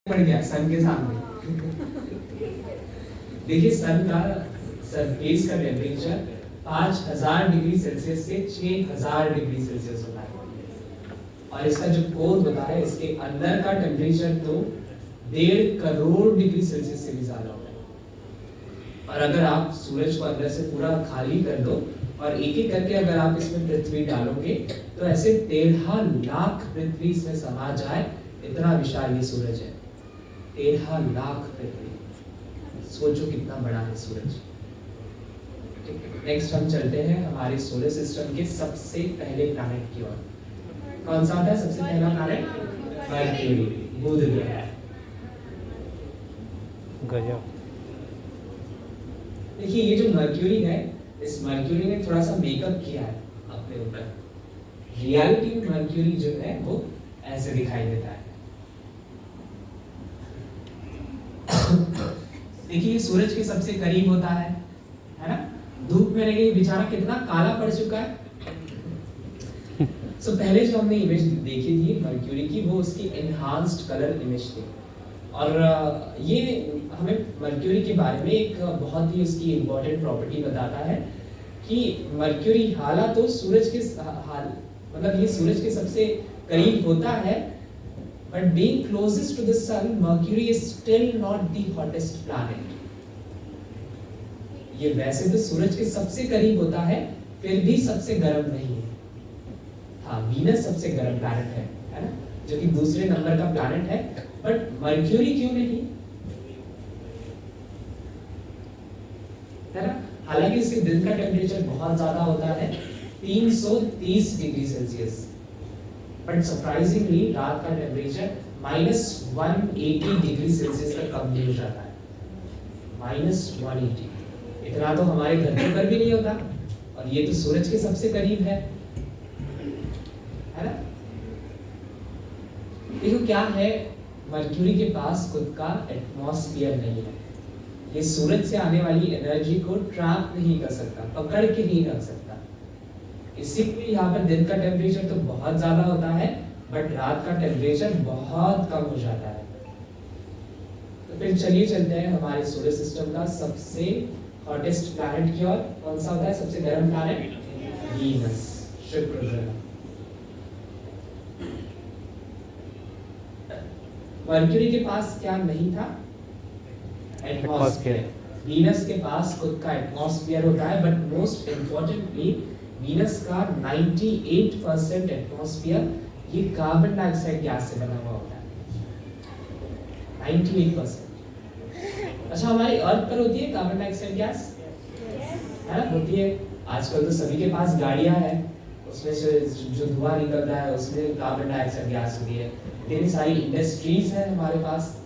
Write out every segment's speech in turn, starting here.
पड़ गया सन के सामने। देखिए सन का सरफेस का टेम्परेचर 5000 डिग्री सेल्सियस से 6000 डिग्री सेल्सियस होता है, और इसका जो कोर होता है इसके अंदर का टेम्परेचर तो 1.5 करोड़ डिग्री सेल्सियस से भी ज्यादा होता है। और अगर आप सूरज को अंदर से पूरा खाली कर दो और एक एक करके अगर आप इसमें पृथ्वी डालोगे तो ऐसे 13 लाख पृथ्वी इसमें समा जाए, इतना विशाल ये सूरज है। 13 लाख पृथ्वी, सोचो कितना बड़ा है सूरज। नेक्स्ट हम चलते हैं हमारे सोलर सिस्टम के सबसे पहले प्लैनेट की ओर। कौन सा था सबसे पहला प्लैनेट? मरक्यूरी, बुध ग्रह। गजब। देखिए ये जो मरक्यूरी है, इस मरक्यूरी ने थोड़ा सा मेकअप किया है अपने ऊपर। रियलिटी में मरक्यूरी जो है वो ऐसे दिखाई देता है। देखिए ये सूरज के सबसे करीब होता है ना? धूप में रह बेचारा कितना काला पड़ चुका है। पहले जो हमने इमेज देखी थी मरक्यूरी की, वो उसकी एनहांस्ड कलर इमेज थी। और ये हमें मरक्यूरी के बारे में एक बहुत ही उसकी इम्पोर्टेंट प्रॉपर्टी बताता है कि मरक्यूरी हालांकि सूरज के मतलब ये सूरज के सबसे करीब होता है, but being closest to the sun, Mercury is still not the hottest planet. ये वैसे तो सूरज के सबसे करीब होता है, फिर भी सबसे गर्म नहीं है। हाँ, वीनस सबसे गर्म प्लैनेट है ना, जो कि दूसरे नंबर का प्लैनेट है, बट मर्क्यूरी क्यों नहीं है ना? हालांकि इसके दिन का टेम्परेचर बहुत ज्यादा होता है, 330 डिग्री सेल्सियस, बट सरप्राइजिंगली रात का टेम्परेचर -180 डिग्री सेल्सियस तक कम हो जाता है। -180, इतना तो हमारे धरती पर भी नहीं होता, और ये तो सूरज के सबसे करीब है ना? देखो क्या है, मर्क्यूरी के पास खुद का एटमॉस्फेयर नहीं है। ये सूरज से आने वाली एनर्जी को ट्रैप नहीं कर सकता, पकड़ के नहीं रख सकता। इसीलिए यहाँ पर दिन का टेम्परेचर तो बहुत ज्यादा होता है, बट रात का टेम्परेचर बहुत कम हो जाता है। तो फिर चलिए चलते हैं हमारे सोलर सिस्टम का सबसे हॉटेस्ट प्लैनेट की ओर। कौन सा होता है सबसे गर्म प्लैनेट? वीनस, शुक्र ग्रह। मर्क्यूरी के पास क्या नहीं था? एटमॉस्फेयर। वीनस के पास खुद का एटमॉस्फेयर होता है, बट मोस्ट इंपॉर्टेंटली वीनस का 98% एटमॉस्फेयर ये कार्बन डाइऑक्साइड गैस से बना हुआ होता है। 98%। अच्छा, हमारी अर्थ पर होती है कार्बन डाइऑक्साइड गैस? है ना, होती है। आजकल तो सभी के पास गाड़ियां हैं, उसमें से जो धुआं निकलता है उसमें कार्बन डाइऑक्साइड गैस होती है। इतनी सारी इंडस्ट्रीज है हमारे पास,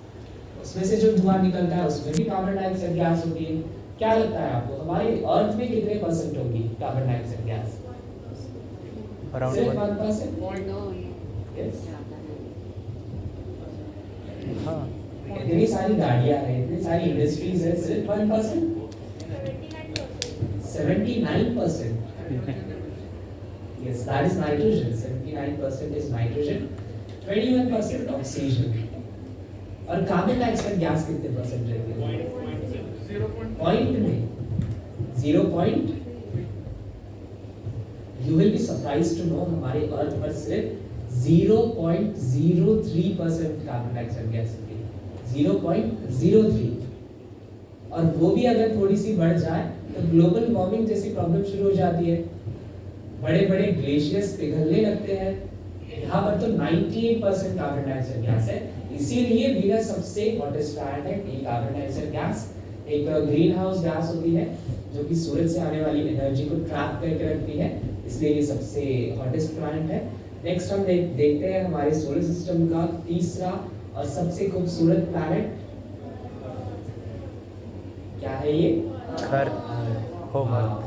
उसमें से जो धुआं निकलता है उसमें भी कार्बन डाइऑक्साइड गैस होती है। क्या लगता है आपको हमारी अर्थ में कितने परसेंट होगी कार्बन डाइऑक्साइड गैस? अराउंड 1%। हाँ, इतनी सारी गाड़ियां हैं, इतनी सारी इंडस्ट्रीज है, सिर्फ 1%? 79%। Yes, that is nitrogen. 79% is nitrogen, 21% oxygen. और कार्बन डाइऑक्साइड गैस कितने परसेंट रहती है? पॉइंट में 0 point. You will be surprised to know हमारे अर्थ पर सिर्फ 0.03% कार्बन डाइऑक्साइड गैस होती है। 0.03, और वो भी अगर थोड़ी सी बढ़ जाए तो ग्लोबल वार्मिंग जैसी प्रॉब्लम शुरू हो जाती है। बड़े बड़े ग्लेशियर्स पिघलने लगते हैं। यहाँ पर तो 98% कार्बन डाइऑक्साइड गैस है, इसीलिए वीनस सबसे हॉटेस्ट प्लैनेट है। ये कार्बन डाइऑक्साइड गैस एक ग्रीन हाउस गैस होती है जो कि सूरज से आने वाली एनर्जी को ट्रैप करके रखती है, इसलिए ये सबसे हॉटेस्ट प्लैनेट है। नेक्स्ट हम देखते हैं हमारे सोलर सिस्टम का तीसरा और सबसे खूबसूरत प्लैनेट। क्या है ये? अर्थ। होम अर्थ।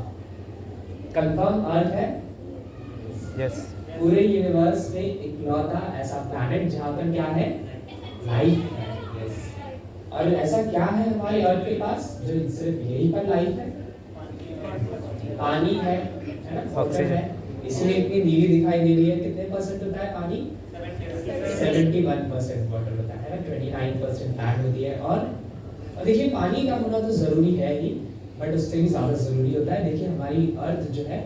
कंफर्म अर्थ है। यस। पूरे यूनिवर्स में इकलौता ऐसा प्लैनेट जहां पर क्या है? लाइफ है। और ऐसा क्या है हमारे अर्थ के पास जो सिर्फ यही पर लाइफ है? पानी है ना, ऑक्सीजन है, इसलिए इतनी नीली दिखाई दे रही है। कितने परसेंट होता है पानी? 71% वाटर होता है ना, 29 99% फैट होती है। और देखिए पानी का होना तो ज़रूरी है ही, बट उससे भी ज़्यादा ज़रूरी होता है। देखिए हमारी अर्थ जो है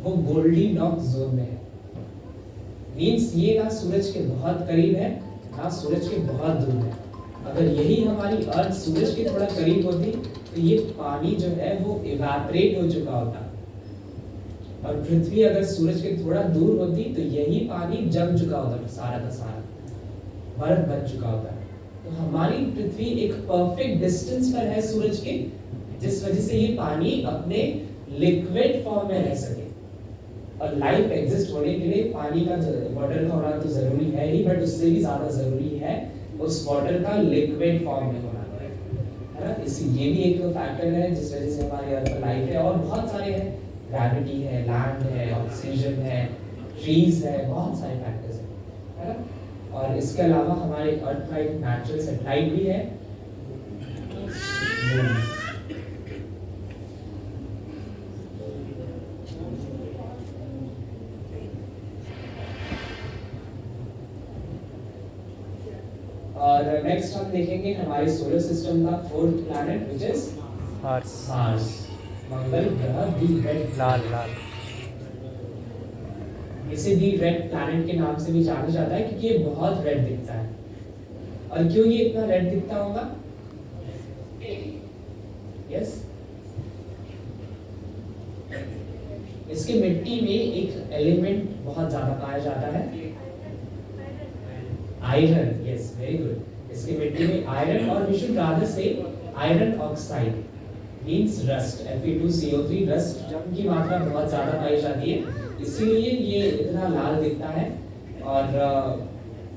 वो गोल्डीलॉक्स जोन में है। मीन्स ये ना सूरज के बहुत करीब है ना सूरज के बहुत दूर है। अगर यही हमारी अर्थ सूरज के थोड़ा करीब होती तो ये पानी जो है वो इवेपोरेट हो चुका होता, और पृथ्वी अगर सूरज के थोड़ा दूर होती तो यही पानी जम चुका होता, सारा का सारा बर्फ बन चुका होता। तो हमारी पृथ्वी एक परफेक्ट डिस्टेंस पर है सूरज के, जिस वजह से ये पानी अपने लिक्विड फॉर्म में रह सके। और लाइफ एग्जिस्ट होने के लिए पानी का वाटर का होना तो जरूरी है ही, बट उससे भी ज्यादा जरूरी है उस वाटर का लिक्विड फॉर्म में होना, है ना। ये भी एक फैक्टर है जिस वजह से हमारी अर्थ पर लाइफ है। और बहुत सारे हैं, ग्रेविटी है, लैंड है, ऑक्सीजन है, ट्रीज है, बहुत सारे फैक्टर्स हैं, है ना। और इसके अलावा हमारे अर्थ का एक नेचुरल सैटेलाइट भी है, और नेक्स्ट हम देखेंगे हमारे सोलर सिस्टम का fourth planet which is Mars. Mars, Mangal ग्रह, दी रेड लाल लाल। इसे दी रेड प्लैनेट के नाम से भी जाना जाता है क्योंकि ये बहुत रेड दिखता है। और क्यों ये इतना रेड दिखता होगा? यस, इसके मिट्टी में एक एलिमेंट बहुत ज्यादा पाया जाता है, आयरन। Yes, very good. इसकी मिट्टी में आयरन, और वी शुड रादर से iron oxide means rust, Fe2CO3 rust की मात्रा बहुत ज्यादा पाई जाती है, इसीलिए ये इतना लाल दिखता है। और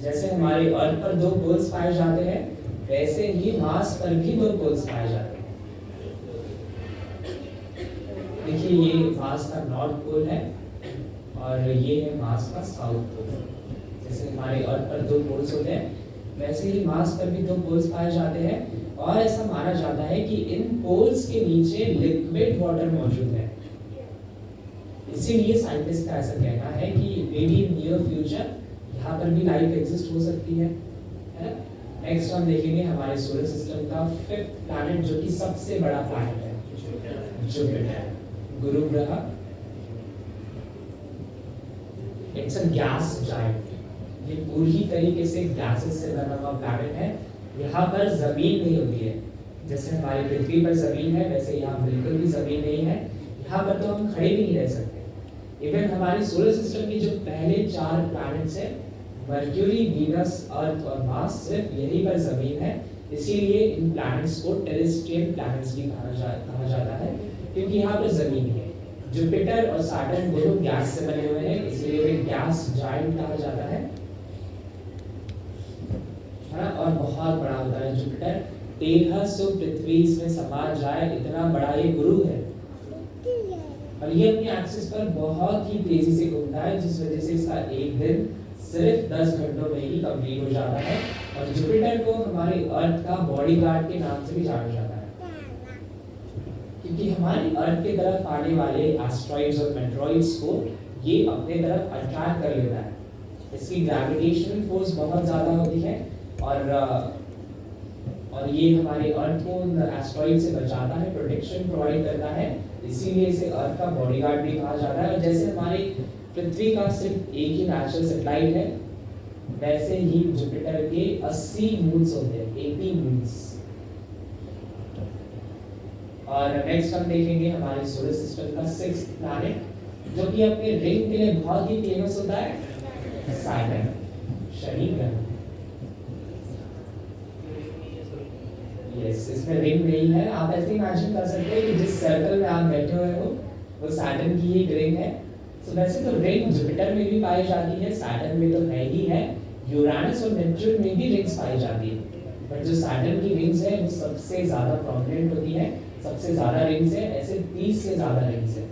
जैसे हमारे अर्थ पर 2 पोल्स पाए जाते हैं, वैसे ही मार्स पर भी 2 पोल्स पाए जाते हैं। देखिए ये मार्स का नॉर्थ पोल है और ये है मार्स का साउथ पोल। जैसे हमारे अर्थ पर 2 पोल्स होते हैं, वैसे ही मार्स पर भी 2 पोल्स पाए जाते हैं। और ऐसा माना जाता है कि इन पोल्स के नीचे लिक्विड वाटर मौजूद है, इसीलिए साइंटिस्ट का ऐसा कहना है कि may be in near future यहाँ पर भी लाइफ एग्जिस्ट हो सकती है ना। नेक्स्ट हम देखेंगे हमारे सोलर सिस्टम का 5th प्लैनेट, जो कि सबसे बड़ा प्लैनेट है, जुपिटर, गुरु ग्रह। इट्स अ गैस जायंट, ये पूरी तरीके से गैसेस से बना हुआ प्लैनेट है। यहाँ पर जमीन नहीं होती है, जैसे हमारी पृथ्वी पर जमीन है वैसे यहाँ बिल्कुल भी जमीन नहीं है। यहाँ पर तो हम खड़े भी नहीं रह सकते। इवन हमारी सोलर सिस्टम की जो पहले 4 प्लैनेट्स हैं, मर्क्यूरी, वीनस, अर्थ और मार्स, सिर्फ यहीं पर जमीन है। इसीलिए इन प्लैनेट्स को टेरेस्ट्रियल प्लैनेट्स भी कहा जाता है, क्योंकि यहाँ पर जमीन है। जुपिटर और सैटर्न दोनों गैस से बने हुए हैं, इसलिए वे गैस जायंट कहा जाता है ना। और बहुत बड़ा होता है जुपिटर, 1300 पृथ्वी इसमें समा जाए इतना बड़ा ये गुरु है। और ये अपनी एक्सिस पर बहुत ही तेजी से घूमता है, जिस वजह से इसका एक दिन सिर्फ 10 घंटों में ही कंप्लीट हो जाता है। और जुपिटर को हमारे अर्थ का बॉडीगार्ड के नाम से भी जाना जाता है, क्योंकि हमारी अर्थ की तरफ आने वाले एस्ट्रॉइड्स और मेट्रॉइड्स को ये अपने तरफ अट्रैक्ट कर लेता है। इसकी ग्रेविटेशनल फोर्स बहुत ज़्यादा होती है, और ये हमारे अर्थ को एस्ट्रॉइड से बचाता है, प्रोटेक्शन प्रोवाइड करता है, इसीलिए इसे अर्थ का बॉडीगार्ड भी कहा जाता है। और जैसे हमारी पृथ्वी का सिर्फ एक ही नेचुरल सैटेलाइट है, वैसे ही जुपिटर के 80 मून्स होते हैं, 80 मून्स। और नेक्स्ट हम देखेंगे हमारे सोलर सिस्टम का 6th प्लैनेट, जो कि अपने रिंग के लिए बहुत ही फेमस होता है, सैटर्न, शनि ग्रह। यस, इसमें रिंग नहीं है। आप ऐसे इमेजिन कर सकते हैं कि जिस सर्कल में आप बैठे हुए हो वो सैटर्न की ही रिंग है। तो वैसे तो रिंग जुपिटर में भी पाई जाती है, सैटर्न में तो है ही है, यूरेनस और नेपच्यून में भी रिंग्स पाई जाती है, बट जो सैटर्न की रिंग्स है वो सबसे ज़्यादा प्रोमिनेंट होती है, सबसे ज़्यादा रिंग्स है, ऐसे 30 से ज़्यादा रिंग्स है।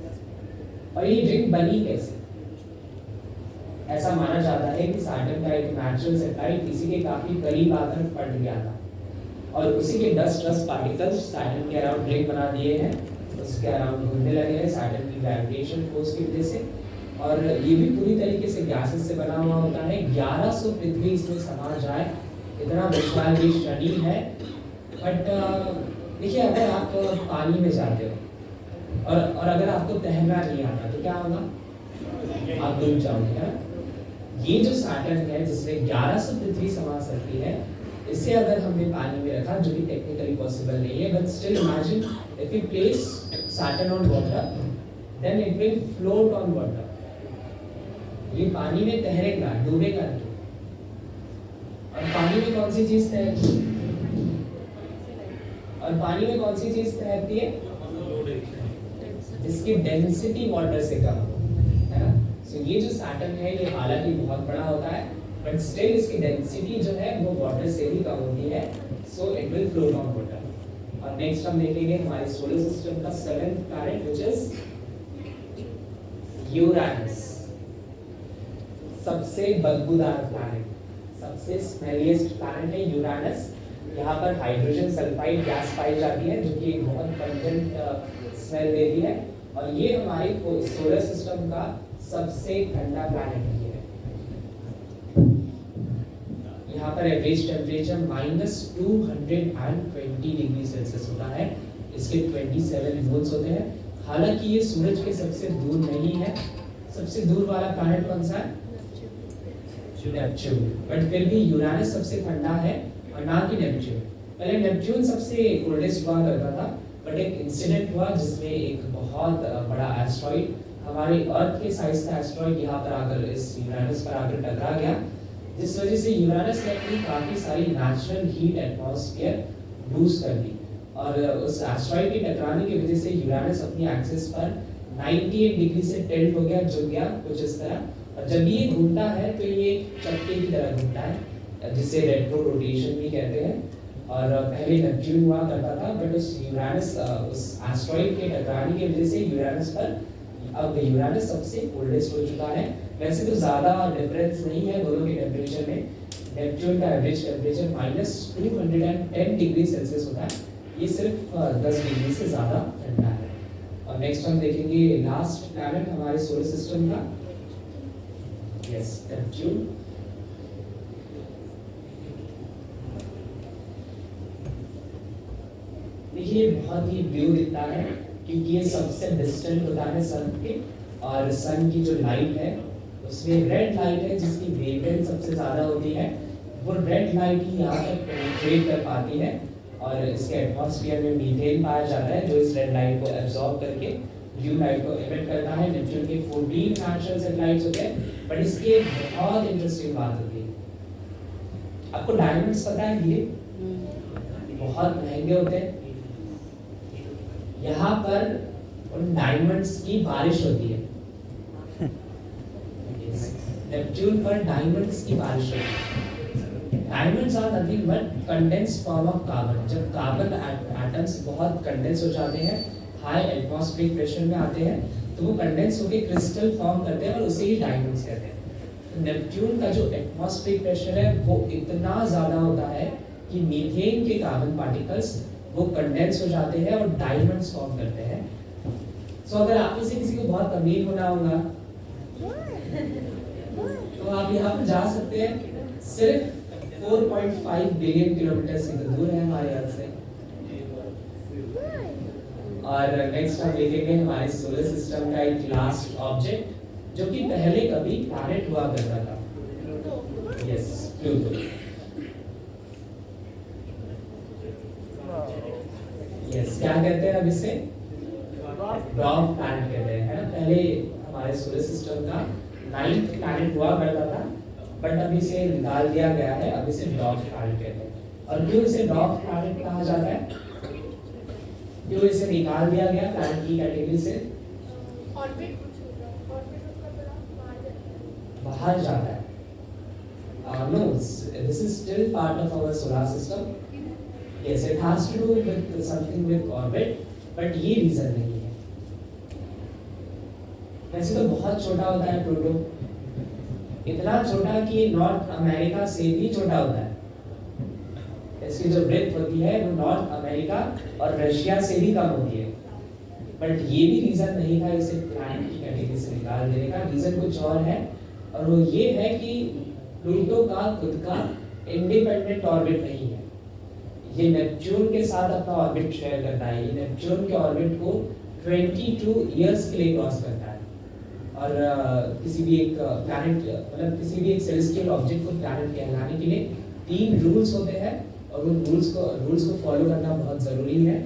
और ये रिंग बनी कैसे? ऐसा माना जाता है कि सैटर्न का एक नेचुरल सैटेलाइट इसी के काफ़ी करीब आकर फट गया था, और उसी के डस्ट पार्टिकल्स सैटर्न के अराउंड रिंग बना दिए हैं, उसके अराउंड घूमने लगे हैं सैटर्न की ग्रेविटेशन फोर्स की वजह से। और ये भी पूरी तरीके से गैसेस से बना हुआ होता है। 1100 पृथ्वी इसमें समा जाए इतना विशाल ये शनि है। बट देखिए, अगर आप पानी में जाते हो और अगर आपको तैरना नहीं आता तो क्या होगा? आप डूब जाओगे, है ना? ये जो सैटर्न है जिसमें 1100 पृथ्वी समा सकती है, इसे अगर हमने पानी में रखा, जो कि टेक्निकली पॉसिबल नहीं है, but still imagine if you place Saturn on water, then it will float on water. ये पानी में तैरेगा, डूबेगा नहीं। और पानी में कौन सी चीज तैरती है? और पानी में कौन सी चीज तैरती है? जिसकी डेंसिटी वाटर से कम हो, है ना? सो ये जो सैटर्न है, ये हालांकि बहुत बड़ा होता है, बट स्टिल इसकी डेंसिटी जो है वो वाटर से भी कम होती है, so it will float on water. और नेक्स्ट हम देखेंगे हमारे सोलर सिस्टम का 7th planet, which is Uranus. सबसे बदबूदार प्लैनेट, सबसे स्मेलिएस्ट प्लैनेट है यूरेनस। यहाँ पर हाइड्रोजन सल्फाइड गैस पाई जाती है, जो कि एक बहुत पंजेंट स्मेल देती है। और ये हमारे सोलर सिस्टम का सबसे ठंडा प्लैनेट है। यहाँ पर एवरेज टेम्परेचर -220 डिग्री सेल्सियस होता है। इसके 27 मून्स होते हैं। हालांकि ये सूरज के सबसे दूर नहीं है। सबसे दूर वाला प्लैनेट कौन सा है? नेपच्यून। बट फिर भी यूरेनस सबसे ठंडा है और ना कि नेपच्यून। पहले नेपच्यून सबसे कोल्डेस्ट हुआ करता था, बट एक इंसिडेंट हुआ जिसमें एक बहुत बड़ा एस्ट्रॉइड, हमारे अर्थ के साइज का एस्ट्रॉइड यहाँ पर आकर इस यूरेनस पर आकर टकरा गया, जिस वजह से यूरेनस ने अपनी काफी सारी नेचुरल हीट एटमॉस्फेयर लूज कर दी। और उस एस्ट्रॉइड के टकराने की वजह से यूरेनस अपनी एक्सिस पर 98 डिग्री से टिल्ट हो गया, झुक गया कुछ इस तरह। और जब ये घूमता है तो ये चक्के की तरह घूमता है, जिसे रेट्रो रोटेशन भी कहते हैं। और पहले नेपच्यून हुआ करता था, बट उस एस्ट्रॉइड के टकराने की वजह से यूरेनस पर अब यूरेनस सबसे कोल्डेस्ट हो चुका है। वैसे तो ज़्यादा डिफरेंस नहीं है दोनों के टेम्परेचर में। नेपच्यून का एवरेज टेम्परेचर -210 डिग्री सेल्सियस होता है, ये सिर्फ 10 डिग्री से ज़्यादा ठंडा है। और नेक्स्ट हम देखेंगे लास्ट प्लैनेट हमारे सोलर सिस्टम का, यस, नेपच्यून। देखिए बहुत ही ब्लू दिखता है क्योंकि ये सबसे डिस्टेंट होता है सन के, और सन की जो लाइट है उसमें रेड लाइट है जिसकी वेवलेंथ सबसे ज़्यादा होती है। वो रेड लाइट ही यहाँ तक पेनिट्रेट कर पाती है और इसके एटमॉस्फेयर में मीथेन पाया जाता है, जो इस रेड लाइट को एब्जॉर्ब करके ब्लू लाइट को एमिट करता है। नेपच्यून के 14 नेचुरल सैटेलाइट्स होते हैं, बट इसकी एक बहुत इंटरेस्टिंग बात होती है। आपको डायमंड्स पता है, ये बहुत महंगे होते हैं। यहाँ पर उन डायमंड्स की बारिश होती है। नेपच्यून पर डायमंड्स की बारिश होती है। Diamonds are nothing but condensed form of carbon. जब कार्बन एटम्स बहुत कंडेंस हो जाते हैं, हाई एटमॉस्फेरिक प्रेशर में आते हैं, तो वो कंडेंस होकर क्रिस्टल फॉर्म करते हैं और उसे ही डायमंड्स कहते हैं। तो नेपच्यून का जो एटमॉस्फेरिक प्रेशर है वो इतना ज़्यादा होता है कि मीथेन के कार्बन पार्टिकल्स वो कंडेंस हो जाते हैं और डायमंड्स फॉर्म करते हैं। सो अगर आप में से किसी को बहुत अमीर होना होगा तो आप यहाँ पर जा सकते हैं। सिर्फ 4.5 बिलियन किलोमीटर से दूर है हमारे अर्थ से। और नेक्स्ट हम देखेंगे हमारे सोलर सिस्टम का एक लास्ट ऑब्जेक्ट, जो कि पहले कभी प्लैनेट हुआ करता था, यस, प्लूटो। यस, क्या कहते हैं अब इसे? ड्वार्फ प्लैनेट कहते हैं, है ना? पहले हमारे सोलर सिस्टम का 9th प्लैनेट हुआ करता था, बट अभी इसे निकाल दिया गया है। अब इसे ड्वार्फ प्लैनेट कहते हैं। और क्यों इसे ड्वार्फ प्लैनेट कहा जाता है? क्यों इसे निकाल दिया गया प्लैनेट की कैटेगरी से? ऑर्बिट बाहर जाता है। No, this is still part of our solar system. Yes, it has to do with something with orbit, but ये रीजन नहीं है। वैसे तो बहुत छोटा होता है प्लूटो, इतना छोटा कि नॉर्थ अमेरिका से भी छोटा होता है। इसकी जो ब्रेथ होती है वो नॉर्थ अमेरिका और रशिया से भी कम होती है। बट ये भी रीजन नहीं था इसे प्लैनेट की कैटेगरी से निकाल देने का। रीजन कुछ और है, और वो ये है कि प्लूटो का खुद का इंडिपेंडेंट ऑर्बिट नहीं है। ये नेपच्यून के साथ अपना ऑर्बिट शेयर करता है। ये नेपच्यून के ऑर्बिट को 22 इयर्स के लिए क्रॉस करता है। और किसी भी एक प्लैनेट मतलब किसी भी एक सेलेस्टियल ऑब्जेक्ट को प्लैनेट कहलाने के लिए 3 रूल्स होते हैं और उन रूल्स को फॉलो करना बहुत ज़रूरी है।